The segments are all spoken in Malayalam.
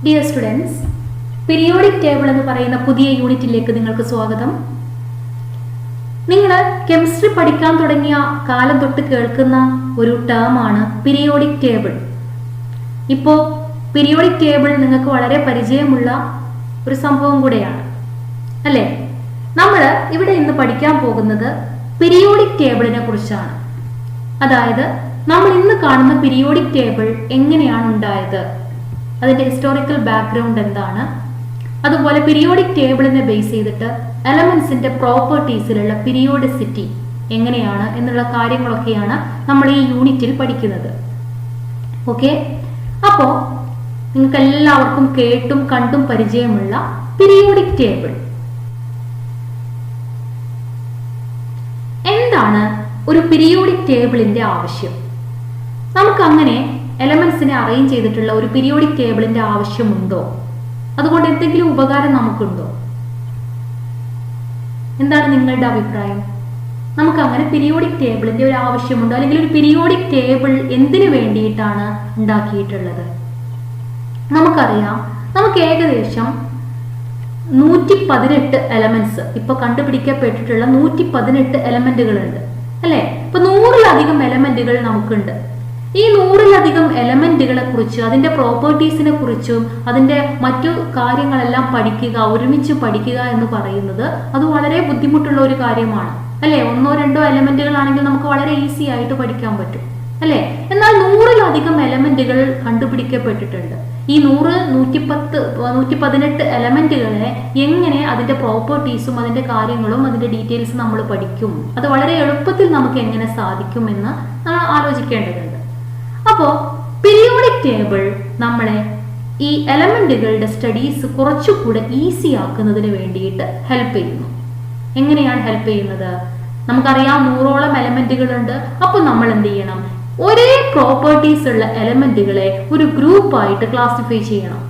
ഡിയർ സ്റ്റുഡൻസ്, പീരിയോഡിക് ടേബിൾ എന്ന് പറയുന്ന പുതിയ യൂണിറ്റിലേക്ക് നിങ്ങൾക്ക് സ്വാഗതം. നിങ്ങൾ കെമിസ്ട്രി പഠിക്കാൻ തുടങ്ങിയ കാലം തൊട്ട് കേൾക്കുന്ന ഒരു ടേമാണ് പീരിയോഡിക് ടേബിൾ. ഇപ്പോൾ പീരിയോഡിക് ടേബിൾ നിങ്ങൾക്ക് വളരെ പരിചയമുള്ള ഒരു സംഭവം കൂടെയാണ്, അല്ലേ? നമ്മൾ ഇവിടെ ഇന്ന് പഠിക്കാൻ പോകുന്നത് പീരിയോഡിക് ടേബിളിനെ കുറിച്ചാണ്. അതായത് നമ്മൾ ഇന്ന് കാണുന്ന പീരിയോഡിക് ടേബിൾ എങ്ങനെയാണ് ഉണ്ടായത്, അതിന്റെ ഹിസ്റ്റോറിക്കൽ ബാക്ക്ഗ്രൗണ്ട് എന്താണ്, അതുപോലെ പീരിയോഡിക് ടേബിളിനെ ബേസ് ചെയ്തിട്ട് എലമെന്റ്സിന്റെ പ്രോപ്പർട്ടീസിലുള്ള പീരിയോഡിസിറ്റി എങ്ങനെയാണ് എന്നുള്ള കാര്യങ്ങളൊക്കെയാണ് നമ്മൾ ഈ യൂണിറ്റിൽ പഠിക്കുന്നത്. ഓക്കെ, അപ്പോ നിങ്ങൾക്ക് എല്ലാവർക്കും കേട്ടും കണ്ടും പരിചയമുള്ള പീരിയോഡിക് ടേബിൾ എന്താണ്? ഒരു പീരിയോഡിക് ടേബിളിന്റെ ആവശ്യം, നമുക്ക് അങ്ങനെ എലമെന്റ്സിനെ അറേഞ്ച് ചെയ്തിട്ടുള്ള ഒരു പീരിയോഡിക് ടേബിളിന്റെ ആവശ്യമുണ്ടോ? അതുകൊണ്ട് എന്തെങ്കിലും ഉപകാരം നമുക്കുണ്ടോ? എന്താണ് നിങ്ങളുടെ അഭിപ്രായം? നമുക്ക് അങ്ങനെ പീരിയോഡിക് ടേബിളിന്റെ ഒരു ആവശ്യമുണ്ടോ? അല്ലെങ്കിൽ ഒരു പീരിയോഡിക് ടേബിൾ എന്തിനു വേണ്ടിയിട്ടാണ് ഉണ്ടാക്കിയിട്ടുള്ളത്? നമുക്കറിയാം, നമുക്ക് ഏകദേശം 118 എലമെന്റ്സ് ഇപ്പൊ കണ്ടുപിടിക്കപ്പെട്ടിട്ടുള്ള 118 എലമെന്റുകളുണ്ട്, അല്ലെ? ഇപ്പൊ 100-ലധികം എലമെന്റുകൾ നമുക്കുണ്ട്. ഈ 100-ലധികം എലമെന്റുകളെ കുറിച്ച്, അതിന്റെ പ്രോപ്പർട്ടീസിനെ കുറിച്ചും അതിന്റെ മറ്റു കാര്യങ്ങളെല്ലാം പഠിക്കുക, ഒരുമിച്ച് പഠിക്കുക എന്ന് പറയുന്നത് അത് വളരെ ബുദ്ധിമുട്ടുള്ള ഒരു കാര്യമാണ്, അല്ലെ? 1-2 എലമെന്റുകളാണെങ്കിൽ നമുക്ക് വളരെ ഈസി ആയിട്ട് പഠിക്കാൻ പറ്റും, അല്ലെ? എന്നാൽ 100-ലധികം എലമെന്റുകൾ കണ്ടുപിടിക്കപ്പെട്ടിട്ടുണ്ട്. ഈ 118 എലമെന്റുകളെ എങ്ങനെ അതിന്റെ പ്രോപ്പർട്ടീസും അതിന്റെ കാര്യങ്ങളും അതിന്റെ ഡീറ്റെയിൽസും നമ്മൾ പഠിക്കും, അത് വളരെ എളുപ്പത്തിൽ നമുക്ക് എങ്ങനെ സാധിക്കും എന്ന് നമ്മൾ ആലോചിക്കേണ്ടതുണ്ട്. അപ്പോ പീരിയോഡിക് ടേബിൾ നമ്മളെ ഈ എലമെന്റുകളുടെ സ്റ്റഡീസ് കുറച്ചുകൂടെ ഈസി ആക്കുന്നതിന് വേണ്ടിയിട്ട് ഹെൽപ്പ് ചെയ്യുന്നു. എങ്ങനെയാണ് ഹെൽപ്പ് ചെയ്യുന്നത്? നമുക്കറിയാം 100ഓളം എലമെന്റുകളുണ്ട്. അപ്പൊ നമ്മൾ എന്ത് ചെയ്യണം? ഒരേ പ്രോപ്പർട്ടീസ് ഉള്ള എലമെന്റുകളെ ഒരു ഗ്രൂപ്പായിട്ട് ക്ലാസിഫൈ ചെയ്യണം.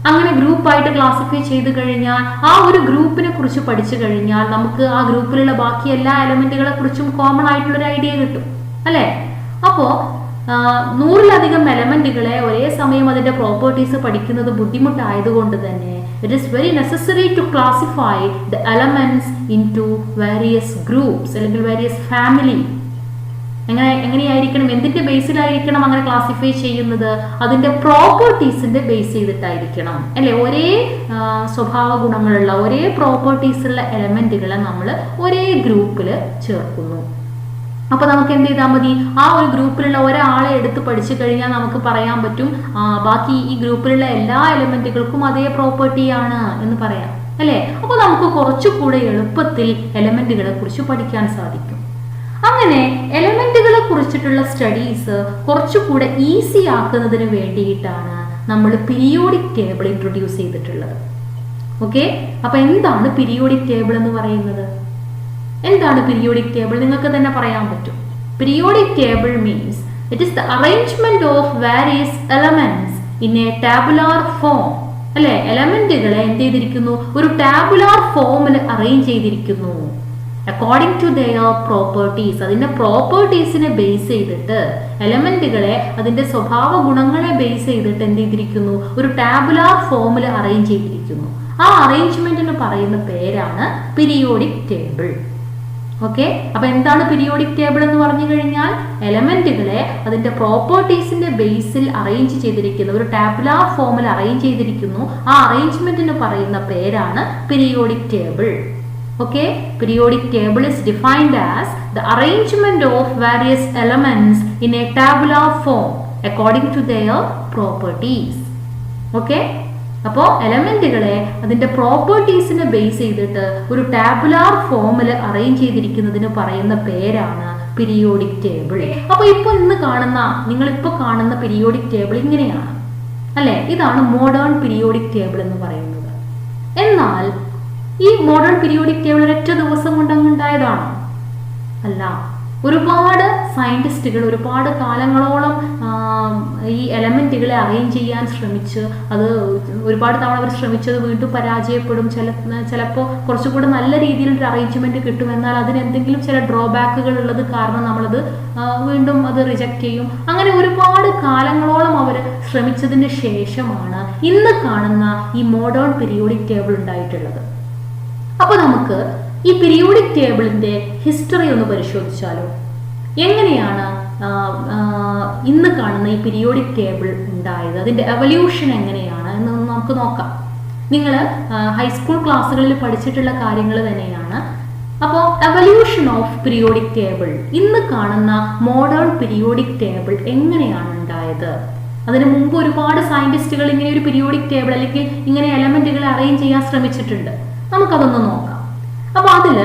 അങ്ങനെ ഗ്രൂപ്പായിട്ട് ക്ലാസിഫൈ ചെയ്ത് കഴിഞ്ഞാൽ ആ ഒരു ഗ്രൂപ്പിനെ കുറിച്ച് പഠിച്ചു കഴിഞ്ഞാൽ നമുക്ക് ആ ഗ്രൂപ്പിലുള്ള ബാക്കി എല്ലാ എലമെന്റുകളെ കുറിച്ചും കോമൺ ആയിട്ടുള്ള ഒരു ഐഡിയ കിട്ടും, അല്ലെ? അപ്പോ 100-ലധികം എലമെന്റുകളെ ഒരേ സമയം അതിന്റെ പ്രോപ്പർട്ടീസ് പഠിക്കുന്നത് ബുദ്ധിമുട്ടായതുകൊണ്ട് തന്നെ it is very necessary to classify the elements into various groups അല്ലെങ്കിൽ various family. എങ്ങനെയായിരിക്കണം, എന്തിന്റെ ബേസിലായിരിക്കണം അങ്ങനെ ക്ലാസിഫൈ ചെയ്യുന്നത്? അതിന്റെ പ്രോപ്പർട്ടീസിന്റെ ബേസ് ചെയ്തിട്ടായിരിക്കണം, അല്ലെ? ഒരേ സ്വഭാവ ഗുണങ്ങളുള്ള, ഒരേ പ്രോപ്പർട്ടീസ് ഉള്ള എലമെന്റുകളെ നമ്മൾ ഒരേ ഗ്രൂപ്പിൽ ചേർക്കുന്നു. അപ്പൊ നമുക്ക് എന്ത് ചെയ്താൽ മതി? ആ ഒരു ഗ്രൂപ്പിലുള്ള ഒരാളെ എടുത്ത് പഠിച്ചു കഴിഞ്ഞാൽ നമുക്ക് പറയാൻ പറ്റും ബാക്കി ഈ ഗ്രൂപ്പിലുള്ള എല്ലാ എലമെന്റുകൾക്കും അതേ പ്രോപ്പർട്ടിയാണ് എന്ന് പറയാം, അല്ലെ? അപ്പൊ നമുക്ക് കുറച്ചുകൂടെ എളുപ്പത്തിൽ എലമെന്റുകളെ കുറിച്ച് പഠിക്കാൻ സാധിക്കും. അങ്ങനെ എലമെന്റുകളെ കുറിച്ചിട്ടുള്ള സ്റ്റഡീസ് കുറച്ചുകൂടെ ഈസി ആക്കുന്നതിന് വേണ്ടിയിട്ടാണ് നമ്മൾ പീരിയോഡിക് ടേബിൾ ഇൻട്രൊഡ്യൂസ് ചെയ്തിട്ടുള്ളത്. ഓക്കെ, അപ്പൊ എന്താണ് പീരിയോഡിക് ടേബിൾ എന്ന് പറയുന്നത്? എന്താണ് പീരിയോഡിക് ടേബിൾ? നിങ്ങൾക്ക് തന്നെ പറയാൻ പറ്റും. Periodic table means it is the arrangement of various elements in A tabular form, അല്ലെ? എലമെന്റുകളെ എന്ത് ചെയ്തിരിക്കുന്നു? ഒരു ടാബുലാർ ഫോമിൽ അറേഞ്ച് ചെയ്തിരിക്കുന്നു അക്കോർഡിംഗ് ടു ദെയർ പ്രോപ്പർട്ടീസ്. അതിന്റെ പ്രോപ്പർട്ടീസിനെ ബേസ് ചെയ്തിട്ട്, എലമെന്റുകളെ അതിന്റെ സ്വഭാവ ഗുണങ്ങളെ ബേസ് ചെയ്തിട്ട് എന്ത് ചെയ്തിരിക്കുന്നു? ഒരു ടാബുലാർ ഫോമിൽ അറേഞ്ച് ചെയ്തിരിക്കുന്നു. ആ അറേഞ്ച്മെന്റിന് പറയുന്ന പേരാണ് പീരിയോഡിക് ടേബിൾ. ഓക്കെ, അപ്പൊ എന്താണ് പീരിയോഡിക് ടേബിൾ എന്ന് പറഞ്ഞു കഴിഞ്ഞാൽ എലമെന്റുകളെ അതിന്റെ പ്രോപ്പർട്ടീസിന്റെ ബേസിൽ അറേഞ്ച് ചെയ്തിരിക്കുന്നു, ഒരു ടാബുലാർ ഫോമിൽ അറേഞ്ച് ചെയ്തിരിക്കുന്നു. ആ അറേഞ്ച്മെന്റിന് പറയുന്ന പേരാണ് periodic table. Okay, periodic table is defined as the arrangement of various elements in a tabular form according to their properties. Okay, അപ്പോൾ എലമെന്റുകളെ അതിന്റെ പ്രോപ്പർട്ടീസിനെ ബേസ് ചെയ്തിട്ട് ഒരു ടാബുലാർ ഫോമിൽ അറേഞ്ച് ചെയ്തിരിക്കുന്നതിന് പറയുന്ന പേരാണ് പീരിയോഡിക് ടേബിൾ. അപ്പൊ ഇന്ന് നിങ്ങളിപ്പോ കാണുന്ന പീരിയോഡിക് ടേബിൾ ഇങ്ങനെയാണ്, അല്ലെ? ഇതാണ് മോഡേൺ പീരിയോഡിക് ടേബിൾ എന്ന് പറയുന്നത്. എന്നാൽ ഈ മോഡേൺ പീരിയോഡിക് ടേബിൾ ഒരൊറ്റ ദിവസം കൊണ്ട് അങ്ങ് ഉണ്ടായതാണോ? അല്ല, ഒരുപാട് സയൻറ്റിസ്റ്റുകൾ ഒരുപാട് കാലങ്ങളോളം ഈ എലമെൻറ്റുകളെ അറേഞ്ച് ചെയ്യാൻ ശ്രമിച്ച് അത് ഒരുപാട് തവണ അവർ ശ്രമിച്ചത് വീണ്ടും പരാജയപ്പെടും. ചിലപ്പോൾ കുറച്ചുകൂടെ നല്ല രീതിയിലൊരു അറേഞ്ച്മെൻറ്റ് കിട്ടും, എന്നാൽ അതിന് എന്തെങ്കിലും ചില ഡ്രോബാക്കുകൾ ഉള്ളത് കാരണം നമ്മളത് വീണ്ടും അത് റിജക്റ്റ് ചെയ്യും. അങ്ങനെ ഒരുപാട് കാലങ്ങളോളം അവർ ശ്രമിച്ചതിന് ശേഷമാണ് ഇന്ന് കാണുന്ന ഈ മോഡേൺ പീരിയോഡിക് ടേബിൾ ഉണ്ടായിട്ടുള്ളത്. അപ്പോൾ നമുക്ക് ഈ പീരിയോഡിക് ടേബിളിൻ്റെ ഹിസ്റ്ററി ഒന്ന് പരിശോധിച്ചാലോ? എങ്ങനെയാണ് ഇന്ന് കാണുന്ന ഈ പീരിയോഡിക് ടേബിൾ ഉണ്ടായത്, അതിൻ്റെ എവല്യൂഷൻ എങ്ങനെയാണ് എന്ന് നമുക്ക് നോക്കാം. നിങ്ങൾ ഹൈസ്കൂൾ ക്ലാസ്സുകളിൽ പഠിച്ചിട്ടുള്ള കാര്യങ്ങൾ തന്നെയാണ്. അപ്പോൾ എവല്യൂഷൻ ഓഫ് പീരിയോഡിക് ടേബിൾ, ഇന്ന് കാണുന്ന മോഡേൺ പീരിയോഡിക് ടേബിൾ എങ്ങനെയാണ് ഉണ്ടായത്? അതിന് മുമ്പ് ഒരുപാട് സയൻറ്റിസ്റ്റുകൾ ഇങ്ങനെ ഒരു പീരിയോഡിക് ടേബിൾ അല്ലെങ്കിൽ ഇങ്ങനെ എലമെൻറ്റുകളെ അറേഞ്ച് ചെയ്യാൻ ശ്രമിച്ചിട്ടുണ്ട്. നമുക്കതൊന്ന് നോക്കാം. അപ്പോൾ അതിൽ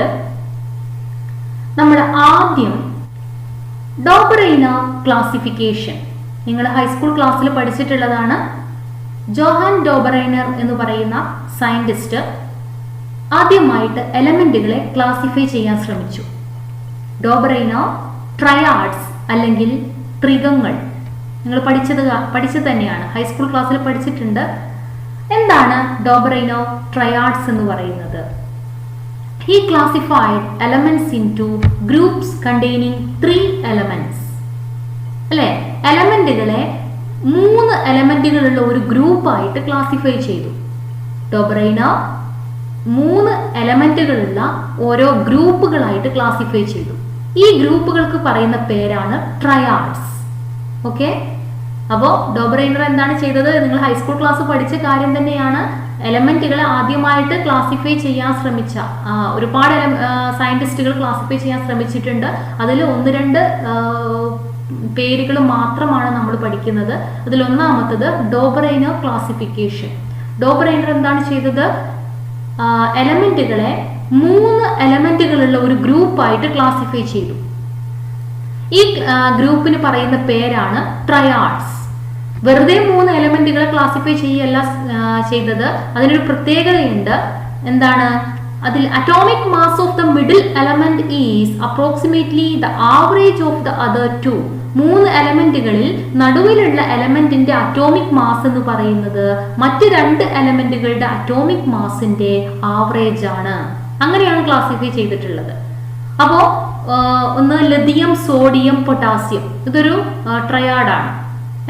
നമ്മൾ ആദ്യം ഡോബറൈന ക്ലാസിഫിക്കേഷൻ, നിങ്ങൾ ഹൈസ്കൂൾ ക്ലാസ്സിൽ പഠിച്ചിട്ടുള്ളതാണ്. ജോഹാൻ ഡോബറൈനർ എന്ന് പറയുന്ന സയൻറ്റിസ്റ്റ് ആദ്യമായിട്ട് എലമെൻറ്റുകളെ ക്ലാസിഫൈ ചെയ്യാൻ ശ്രമിച്ചു. ഡോബറൈന ട്രയാഡ്സ് അല്ലെങ്കിൽ ത്രികങ്ങൾ, നിങ്ങൾ പഠിച്ചത് തന്നെയാണ്, ഹൈസ്കൂൾ ക്ലാസ്സിൽ പഠിച്ചിട്ടുണ്ട്. എന്താണ് ഡോബറൈന ട്രയാഡ്സ് എന്ന് പറയുന്നത്? He classified elements into groups containing 3 elements. അല്ലേ, എലമെന്റുകളെ 3 എലമെന്റുകളുള്ള ഒരു ഗ്രൂപ്പായിട്ട് ക്ലാസിഫൈ ചെയ്തു. ഡോബറൈന 3 എലമെന്റുകളുള്ള ഓരോ ഗ്രൂപ്പുകളായിട്ട് ക്ലാസിഫൈ ചെയ്തു. ഈ ഗ്രൂപ്പുകൾക്ക് പറയുന്ന പേരാണ് ട്രയാഡ്സ്. ഓക്കെ, അപ്പോൾ ഡോബറൈനർ എന്താണ് ചെയ്തത്? നിങ്ങൾ ഹൈസ്കൂൾ ക്ലാസ് പഠിച്ച കാര്യം തന്നെയാണ്. എലമെന്റുകളെ ആദ്യമായിട്ട് ക്ലാസിഫൈ ചെയ്യാൻ ശ്രമിച്ച ഒരുപാട് സയൻറ്റിസ്റ്റുകൾ ക്ലാസിഫൈ ചെയ്യാൻ ശ്രമിച്ചിട്ടുണ്ട്. അതിൽ 1-2 പേരുകൾ മാത്രമാണ് നമ്മൾ പഠിക്കുന്നത്. അതിലൊന്നാമത്തത് ഡോബറൈനർ ക്ലാസിഫിക്കേഷൻ. ഡോബറൈനർ എന്താണ് ചെയ്തത്? എലമെന്റുകളെ 3 എലമെന്റുകളുള്ള ഒരു ഗ്രൂപ്പായിട്ട് ക്ലാസിഫൈ ചെയ്തു. ഈ ഗ്രൂപ്പിന് പറയുന്ന പേരാണ് ട്രയാഡ്സ്. വെറുതെ 3 എലമെന്റുകളെ ക്ലാസിഫൈ ചെയ്യല്ല ചെയ്തത്, അതിനൊരു പ്രത്യേകതയുണ്ട്. എന്താണ്? അതിൽ atomic mass of the middle element is approximately the average of the other 2. 3 എലമെന്റുകളിൽ നടുവിലുള്ള എലമെന്റിന്റെ അറ്റോമിക് മാസ് എന്ന് പറയുന്നത് മറ്റ് 2 എലമെന്റുകളുടെ അറ്റോമിക് മാസിന്റെ ആവറേജ് ആണ്. അങ്ങനെയാണ് ക്ലാസിഫൈ ചെയ്തിട്ടുള്ളത്. അപ്പോൾ ഒന്ന് ലിഥിയം, സോഡിയം, പൊട്ടാസ്യം, ഇതൊരു ട്രയാഡാണ്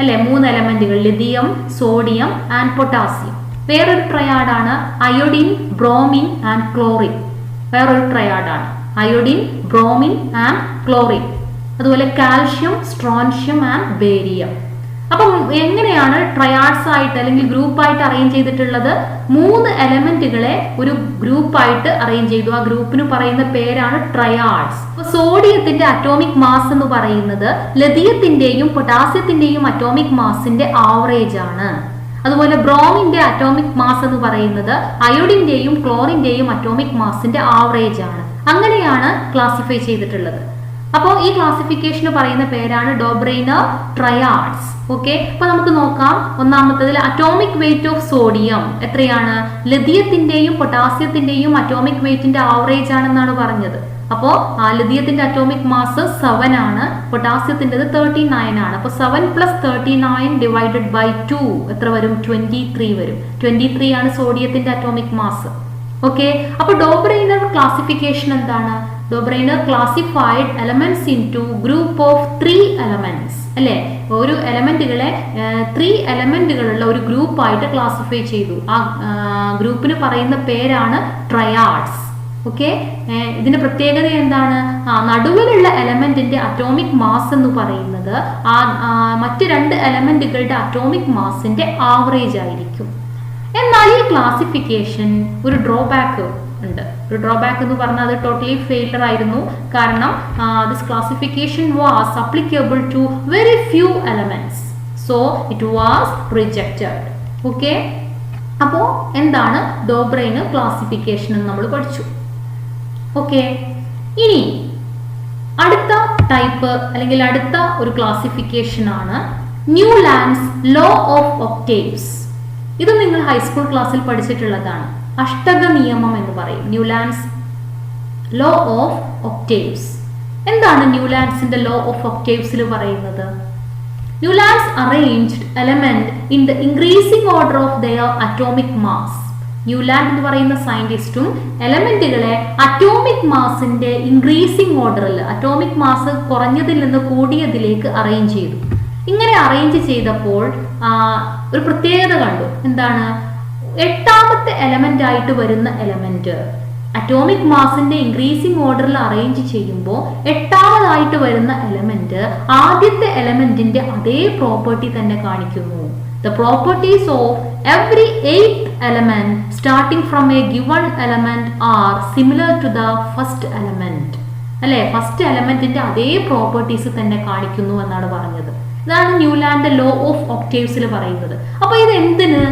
അല്ലെ. 3 എലമെന്റുകൾ ലിഥിയം, സോഡിയം ആൻഡ് പൊട്ടാസ്യം. വേറൊരു ട്രയാഡാണ് അയോഡിൻ, ബ്രോമിൻ ആൻഡ് ക്ലോറിൻ. വേറൊരു ട്രയാഡാണ് അയോഡിൻ, ബ്രോമിൻ ആൻഡ് ക്ലോറിൻ. അതുപോലെ കാൽഷ്യം, സ്ട്രോൺഷ്യം ആൻഡ് ബേരിയം. അപ്പം എങ്ങനെയാണ് ട്രയാഡ്സ് ആയിട്ട് അല്ലെങ്കിൽ ഗ്രൂപ്പായിട്ട് അറേഞ്ച് ചെയ്തിട്ടുള്ളത്? 3 എലമെന്റുകളെ ഒരു ഗ്രൂപ്പായിട്ട് അറേഞ്ച് ചെയ്തു. ആ ഗ്രൂപ്പിന് പറയുന്ന പേരാണ് ട്രയാഡ്സ്. സോഡിയത്തിന്റെ അറ്റോമിക് മാസ് എന്ന് പറയുന്നത് ലിഥിയത്തിന്റെയും പൊട്ടാസ്യത്തിന്റെയും അറ്റോമിക് മാസിന്റെ ആവറേജ് ആണ്. അതുപോലെ ബ്രോമിന്റെ അറ്റോമിക് മാസ് എന്ന് പറയുന്നത് അയോഡിന്റെയും ക്ലോറിന്റെയും അറ്റോമിക് മാസിന്റെ ആവറേജ് ആണ്. അങ്ങനെയാണ് ക്ലാസിഫൈ ചെയ്തിട്ടുള്ളത്. അപ്പോൾ ഈ ക്ലാസിഫിക്കേഷന് പറയുന്ന പേരാണ് ഡോബറൈനർ ട്രയാഡ്സ്. ഓക്കെ, അപ്പൊ നമുക്ക് നോക്കാം. ഒന്നാമത്തതിൽ അറ്റോമിക് വെയിറ്റ് ഓഫ് സോഡിയം എത്രയാണ്? ലിഥിയത്തിന്റെയും പൊട്ടാസ്യത്തിന്റെയും അറ്റോമിക് വെയിറ്റിന്റെ ആവറേജ് ആണെന്നാണ് പറഞ്ഞത്. അപ്പോൾ ലിഥിയത്തിന്റെ അറ്റോമിക് മാസ് 7 ആണ്, പൊട്ടാസ്യത്തിൻ്റെത് 39 ആണ്. അപ്പോൾ 7 + 39 ഡിവൈഡഡ് ബൈ 2 എത്ര വരും? 23 വരും. 23 ആണ് സോഡിയത്തിന്റെ അറ്റോമിക് മാസ്. ഓക്കെ, അപ്പോൾ ഡോബറൈനർ ക്ലാസിഫിക്കേഷൻ എന്താണ്? Dobereiner classified elements into group of 3 elements അല്ലേ. ഒരു എലമെന്റുകളെ 3 എലമെന്റുകളുള്ള ഒരു ഗ്രൂപ്പായിട്ട് ക്ലാസിഫൈ ചെയ്തു. ആ ഗ്രൂപ്പിന് പറയുന്ന പേരാണ് ട്രയാഡ്സ്. ഓക്കെ, ഇതിന്റെ പ്രത്യേകത എന്താണ്? നടുവിലുള്ള എലമെന്റിന്റെ അറ്റോമിക് മാസ് എന്ന് പറയുന്നത് മറ്റ് 2 എലമെന്റുകളുടെ അറ്റോമിക് മാസിന്റെ ആവറേജ് ആയിരിക്കും. എന്നാൽ ഈ ക്ലാസിഫിക്കേഷൻ ഒരു ഡ്രോബാക്ക് ഉണ്ട്. ഒരു ഡ്രോബാക്ക് എന്ന് പറഞ്ഞാൽ അത് ടോട്ടലി ഫെയിലർ ആയിരുന്നു. കാരണം this classification was applicable to very few elements, so it was rejected. Okay, അപ്പോൾ എന്താണ് ഡോബറൈനർ ക്ലാസിഫിക്കേഷൻ എന്ന് നമ്മൾ പഠിച്ചു. ഓക്കെ, ഇനി അടുത്ത ടൈപ്പ് അല്ലെങ്കിൽ അടുത്ത ഒരു ക്ലാസിഫിക്കേഷൻ ആണ് ന്യൂലാൻഡ്സ് ലോ ഓഫ് ഒക്ടേവ്സ്. ഇത് നിങ്ങൾ ഹൈസ്കൂൾ ക്ലാസ്സിൽ പഠിച്ചിട്ടുള്ളതാണ്. അഷ്ടക നിയമം എന്ന് പറയും. Newlands law of octaves. എന്താണ് ന്യൂലാൻഡ്സിന്റെ ലോ ഓഫ് ഒക്ടേവ്സിൽ പറയുന്നത്? Newlands arranged element in the increasing order of their atomic mass. Newland എന്ന് പറയുന്ന സയന്റിസ്റ്റും എലമെന്റുകളെ അറ്റോമിക് മാസിന്റെ ഇൻക്രീസിംഗ് ഓർഡറിൽ, അറ്റോമിക് മാസ് കുറഞ്ഞതിൽ നിന്ന് കൂടിയതിലേക്ക് അറേഞ്ച് ചെയ്തു. ഇങ്ങനെ അറേഞ്ച് ചെയ്തപ്പോൾ ഒരു പ്രത്യേകത കണ്ടു. എന്താണ്? 8ാമത്തെ എലമെന്റ് ആയിട്ട് വരുന്ന എലമെന്റ് അറ്റോമിക് മാസിന്റെ ഇൻക്രീസിംഗ് ഓർഡറിൽ അറേഞ്ച് ചെയ്യുമ്പോൾ 8ാമതായിട്ട് വരുന്ന എലമെന്റ് ആദ്യത്തെ എലമെന്റിന്റെ അതേ പ്രോപ്പർട്ടി തന്നെ കാണിക്കുന്നു. The properties of every 8th element starting from a given element are similar to the first element. അല്ലെ, ഫസ്റ്റ് എലമെന്റിന്റെ അതേ പ്രോപ്പർട്ടീസ് തന്നെ കാണിക്കുന്നു എന്നാണ് പറഞ്ഞത്. ഇതാണ് ന്യൂലാൻഡ് ലോ ഓഫ് ഒക്ടേവ്സിൽ പറയുന്നത്. അപ്പൊ ഇത് എന്തിന്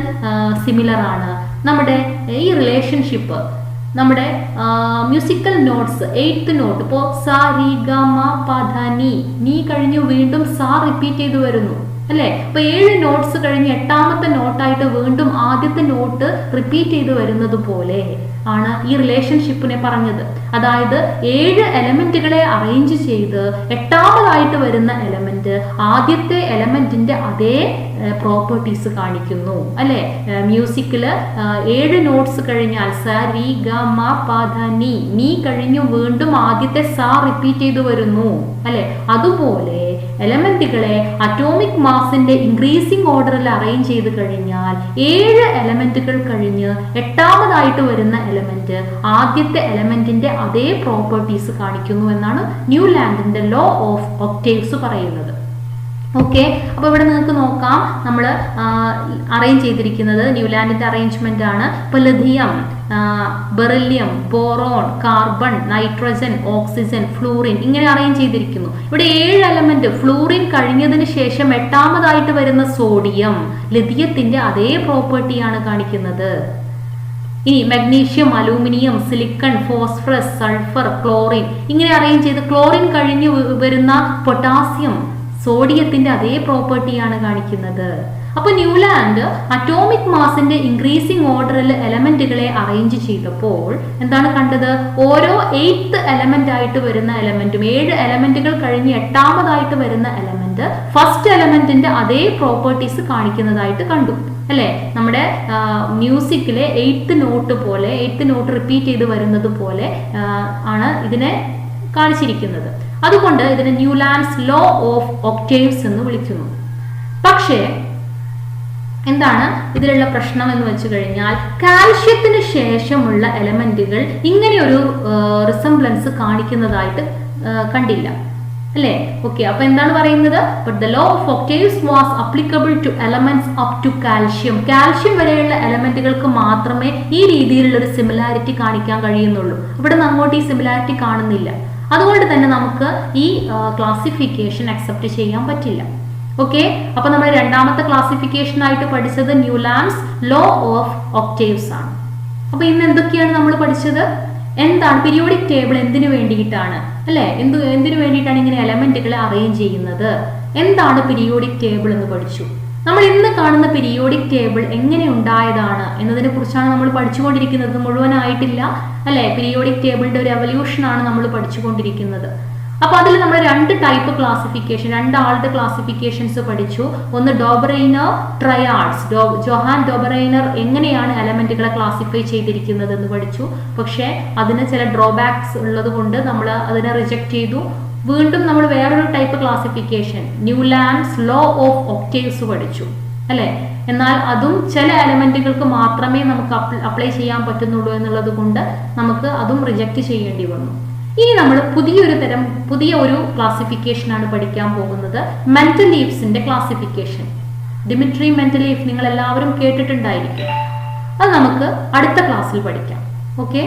സിമിലർ ആണ്? നമ്മുടെ ഈ റിലേഷൻഷിപ്പ്, നമ്മുടെ മ്യൂസിക്കൽ നോട്ട്സ്, 8th നോട്ട്, ഇപ്പോൾ സ രി ഗ മ പ ധ നീ കഴിഞ്ഞു വീണ്ടും സ റിപ്പീറ്റ് ചെയ്ത് വരുന്നു അല്ലെ. അപ്പൊ 7 നോട്ട്സ് കഴിഞ്ഞ് 8ാമത്തെ നോട്ടായിട്ട് വീണ്ടും ആദ്യത്തെ നോട്ട് റിപ്പീറ്റ് ചെയ്ത് വരുന്നത് പോലെ ആണ് ഈ റിലേഷൻഷിപ്പിനെ പറഞ്ഞത്. അതായത് 7 എലമെന്റുകളെ അറേഞ്ച് ചെയ്ത് 8ാമതായിട്ട് വരുന്ന എലമെന്റ് ആദ്യത്തെ എലമെന്റിന്റെ അതേ പ്രോപ്പർട്ടീസ് കാണിക്കുന്നു അല്ലെ. മ്യൂസിക്കില് 7 നോട്ട്സ് കഴിഞ്ഞാൽ സ രി ഗ മ പ ധ നീ കഴിഞ്ഞു വീണ്ടും ആദ്യത്തെ സ റിപ്പീറ്റ് ചെയ്ത് വരുന്നു അല്ലെ. അതുപോലെ എലമെന്റുകളെ അറ്റോമിക് മാസിന്റെ ഇൻക്രീസിംഗ് ഓർഡറിൽ അറേഞ്ച് ചെയ്ത് കഴിഞ്ഞാൽ 7 എലമെന്റുകൾ കഴിഞ്ഞ് 8ാമതായിട്ട് വരുന്ന എലമെന്റ് ആദ്യത്തെ എലമെന്റിന്റെ അതേ പ്രോപ്പർട്ടീസ് കാണിക്കുന്നു എന്നാണ് ന്യൂലാൻഡിന്റെ ലോ ഓഫ് ഒക്ടേവ്സ് പറയുന്നത്. ഓക്കെ, അപ്പൊ ഇവിടെ നിങ്ങൾക്ക് നോക്കാം, നമ്മൾ അറേഞ്ച് ചെയ്തിരിക്കുന്നത് ന്യൂലാൻഡിന്റെ അറേഞ്ച്മെന്റ് ആണ്. ഇപ്പൊ lithium, beryllium, boron, carbon, nitrogen, oxygen, fluorine ഇങ്ങനെ അറേഞ്ച് ചെയ്തിരിക്കുന്നു. ഇവിടെ 7 എലമെന്റ്, ഫ്ലൂറിൻ കഴിഞ്ഞതിന് ശേഷം 8ാമതായിട്ട് വരുന്ന സോഡിയം ലിഥിയത്തിന്റെ അതേ പ്രോപ്പർട്ടിയാണ് കാണിക്കുന്നത്. ഇനി magnesium, aluminium, silicon, phosphorus, sulphur, chlorine ഇങ്ങനെ അറേഞ്ച് ചെയ്ത് ക്ലോറിൻ കഴിഞ്ഞ് വരുന്ന പൊട്ടാസ്യം സോഡിയത്തിന്റെ അതേ പ്രോപ്പർട്ടിയാണ് കാണിക്കുന്നത്. അപ്പൊ ന്യൂലാൻഡ് അറ്റോമിക് മാസിന്റെ ഇൻക്രീസിംഗ് ഓർഡറിൽ എലമെന്റുകളെ അറേഞ്ച് ചെയ്തപ്പോൾ എന്താണ് കണ്ടത്? ഓരോ 8th എലമെന്റ് ആയിട്ട് വരുന്ന എലമെന്റും 7 എലമെന്റുകൾ കഴിഞ്ഞ് 8ാമതായിട്ട് വരുന്ന എലമെന്റ് ഫസ്റ്റ് എലമെന്റിന്റെ അതേ പ്രോപ്പർട്ടീസ് കാണിക്കുന്നതായിട്ട് കണ്ടു അല്ലെ. നമ്മുടെ മ്യൂസിക്കിലെ 8th നോട്ട് പോലെ, 8th നോട്ട് റിപ്പീറ്റ് ചെയ്ത് വരുന്നത് പോലെ ആണ് ഇതിനെ കാണിച്ചിരിക്കുന്നത്. അതുകൊണ്ട് ഇതിനെ ന്യൂലാൻഡ്സ് ലോ ഓഫ് ഒക്ടേവ്സ് എന്ന് വിളിക്കുന്നു. പക്ഷേ എന്താണ് ഇതിലുള്ള പ്രശ്നം എന്ന് വെച്ച് കഴിഞ്ഞാൽ കാൽഷ്യത്തിന് ശേഷമുള്ള എലമെന്റുകൾ ഇങ്ങനെ ഒരു റിസംബ്ലൻസ് കാണിക്കുന്നതായിട്ട് കണ്ടില്ല അല്ലേ. ഓക്കെ, അപ്പൊ എന്താണ് പറയുന്നത്? But the law of octaves was applicable to elements up to calcium. Calcium വരെയുള്ള എലമെന്റുകൾക്ക് മാത്രമേ ഈ രീതിയിലുള്ള ഒരു സിമിലാരിറ്റി കാണിക്കാൻ കഴിയുന്നുള്ളൂ. ഇവിടെ നിന്ന് അങ്ങോട്ട് ഈ സിമിലാരിറ്റി കാണുന്നില്ല. അതുകൊണ്ട് തന്നെ നമുക്ക് ഈ ക്ലാസിഫിക്കേഷൻ അക്സെപ്റ്റ് ചെയ്യാൻ പറ്റില്ല. ഓക്കെ, അപ്പൊ നമ്മൾ 2ാമത്തെ ക്ലാസിഫിക്കേഷൻ ആയിട്ട് പഠിച്ചത് ന്യൂലാൻഡ്സ് ലോ ഓഫ് ഒക്ടേവ്സ് ആണ്. അപ്പൊ ഇന്ന് എന്തൊക്കെയാണ് നമ്മൾ പഠിച്ചത്? എന്താണ് പീരിയോഡിക് ടേബിൾ, എന്തിനു വേണ്ടിയിട്ടാണ് അല്ലെ, എന്തിനു വേണ്ടിയിട്ടാണ് ഇങ്ങനെ എലമെന്റുകളെ അറേഞ്ച് ചെയ്യുന്നത്, എന്താണ് പീരിയോഡിക് ടേബിൾ എന്ന് പഠിച്ചു. നമ്മൾ ഇന്ന് കാണുന്ന പീരിയോഡിക് ടേബിൾ എങ്ങനെ ഉണ്ടായതാണ് എന്നതിനെ കുറിച്ചാണ് നമ്മൾ പഠിച്ചുകൊണ്ടിരിക്കുന്നത്. മുഴുവനായിട്ടില്ല അല്ലെ. പീരിയോഡിക് ടേബിളിന്റെ ഒരു എവല്യൂഷൻ ആണ് നമ്മൾ പഠിച്ചുകൊണ്ടിരിക്കുന്നത്. അപ്പൊ അതിൽ നമ്മൾ 2 ടൈപ്പ് ക്ലാസിഫിക്കേഷൻ, 2 ആളുടെ ക്ലാസിഫിക്കേഷൻസ് പഠിച്ചു. ഒന്ന് ഡോബറൈനർ ട്രയാഡ്സ്, ജോഹാൻ ഡോബറൈനർ എങ്ങനെയാണ് എലമെന്റുകളെ ക്ലാസിഫൈ ചെയ്തിരിക്കുന്നത് എന്ന് പഠിച്ചു. പക്ഷെ അതിന് ചില ഡ്രോബാക്സ് ഉള്ളത് കൊണ്ട് നമ്മൾ അതിനെ റിജക്ട് ചെയ്തു. വീണ്ടും നമ്മൾ വേറൊരു type classification Newlands law of octaves പഠിച്ചു അല്ലെ. എന്നാൽ അതും ചില എലമെന്റുകൾക്ക് മാത്രമേ നമുക്ക് അപ്ലൈ ചെയ്യാൻ പറ്റുന്നുള്ളൂ എന്നുള്ളത് കൊണ്ട് നമുക്ക് അതും റിജക്ട് ചെയ്യേണ്ടി വന്നു. ഇനി നമ്മൾ പുതിയ ഒരു ക്ലാസിഫിക്കേഷൻ ആണ് പഠിക്കാൻ പോകുന്നത്, മെന്റലീവ്സിന്റെ ക്ലാസിഫിക്കേഷൻ. ഡിമിട്രി മെന്റലീഫ് നിങ്ങൾ എല്ലാവരും കേട്ടിട്ടുണ്ടായിരിക്കും. അത് നമുക്ക് അടുത്ത ക്ലാസ്സിൽ പഠിക്കാം. ഓക്കെ.